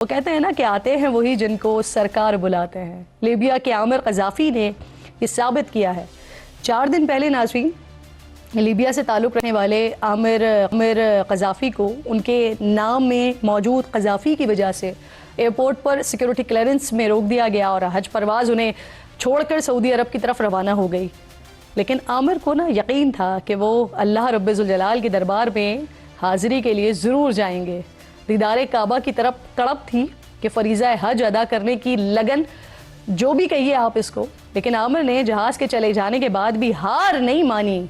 وہ کہتے ہیں نا کہ آتے ہیں وہی جن کو سرکار بلاتے ہیں۔ لیبیا کے عامر قذافی نے یہ ثابت کیا ہے۔ 4 دن پہلے ناظرین، لیبیا سے تعلق رکھنے والے عامر قذافی کو ان کے نام میں موجود قذافی کی وجہ سے ایئرپورٹ پر سیکیورٹی کلیئرنس میں روک دیا گیا اور حج پرواز انہیں چھوڑ کر سعودی عرب کی طرف روانہ ہو گئی۔ لیکن عامر کو یقین تھا کہ وہ اللہ رب ذوالجلال کے دربار میں حاضری کے لیے ضرور جائیں گے۔ دیدار کعبہ کی طرف تڑپ تھی کہ فریضہ حج ادا کرنے کی لگن، جو بھی کہیے آپ اس کو، لیکن عامر نے جہاز کے چلے جانے کے بعد بھی ہار نہیں مانی۔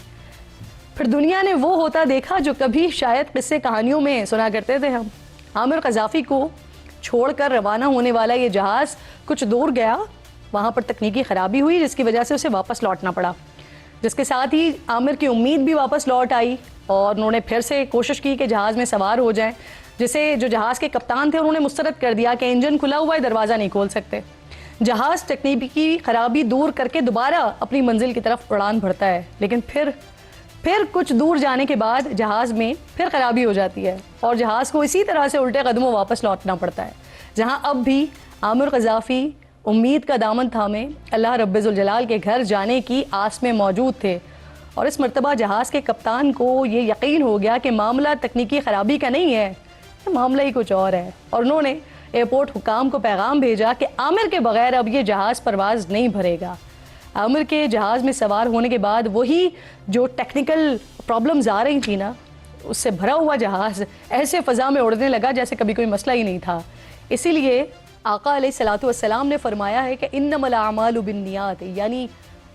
پھر دنیا نے وہ ہوتا دیکھا جو کبھی شاید قصے کہانیوں میں سنا کرتے تھے ہم۔ عامر قذافی کو چھوڑ کر روانہ ہونے والا یہ جہاز کچھ دور گیا، وہاں پر تکنیکی خرابی ہوئی جس کی وجہ سے اسے واپس لوٹنا پڑا، جس کے ساتھ ہی عامر کی امید بھی واپس لوٹ آئی اور انہوں نے پھر سے کوشش کی کہ جہاز میں سوار ہو جائیں، جسے جو جہاز کے کپتان تھے انہوں نے مسترد کر دیا کہ انجن کھلا ہوا ہے، دروازہ نہیں کھول سکتے۔ جہاز تکنیکی خرابی دور کر کے دوبارہ اپنی منزل کی طرف اڑان بھرتا ہے، لیکن پھر کچھ دور جانے کے بعد جہاز میں پھر خرابی ہو جاتی ہے اور جہاز کو اسی طرح سے الٹے قدموں واپس لوٹنا پڑتا ہے، جہاں اب بھی عامر قذافی امید کا دامن تھامے اللہ رب ذوالجلال کے گھر جانے کی آس میں موجود تھے۔ اور اس مرتبہ جہاز کے کپتان کو یہ یقین ہو گیا کہ معاملہ تکنیکی خرابی کا نہیں ہے، معاملہ ہی کچھ اور ہے، اور انہوں نے ایئرپورٹ حکام کو پیغام بھیجا کہ عامر کے بغیر اب یہ جہاز پرواز نہیں بھرے گا۔ عامر کے جہاز میں سوار ہونے کے بعد وہی جو ٹیکنیکل پرابلمز آ رہی تھی نا، اس سے بھرا ہوا جہاز ایسے فضا میں اڑنے لگا جیسے کبھی کوئی مسئلہ ہی نہیں تھا۔ اسی لیے آقا علیہ الصلوۃ والسلام نے فرمایا ہے کہ انما الاعمال بالنیات، یعنی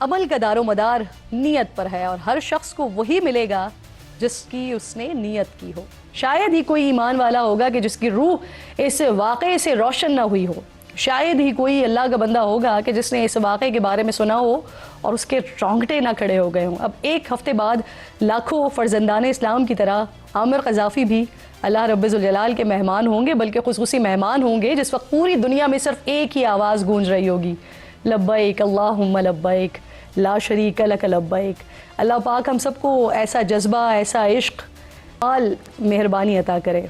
عمل کا دار و مدار نیت پر ہے، اور ہر شخص کو وہی ملے گا جس کی اس نے نیت کی ہو۔ شاید ہی کوئی ایمان والا ہوگا کہ جس کی روح اس واقعے سے روشن نہ ہوئی ہو، شاید ہی کوئی اللہ کا بندہ ہوگا کہ جس نے اس واقعے کے بارے میں سنا ہو اور اس کے رونگٹے نہ کھڑے ہو گئے ہوں۔ اب 1 ہفتے بعد لاکھوں فرزندان اسلام کی طرح عامر قذافی بھی اللہ رب ذوالجلال کے مہمان ہوں گے، بلکہ خصوصی مہمان ہوں گے جس وقت پوری دنیا میں صرف ایک ہی آواز گونج رہی ہوگی، لبیک اللہم لبیک لا شریک لک لبیک۔ اللہ پاک ہم سب کو ایسا جذبہ، ایسا عشق، مہربانی عطا کرے۔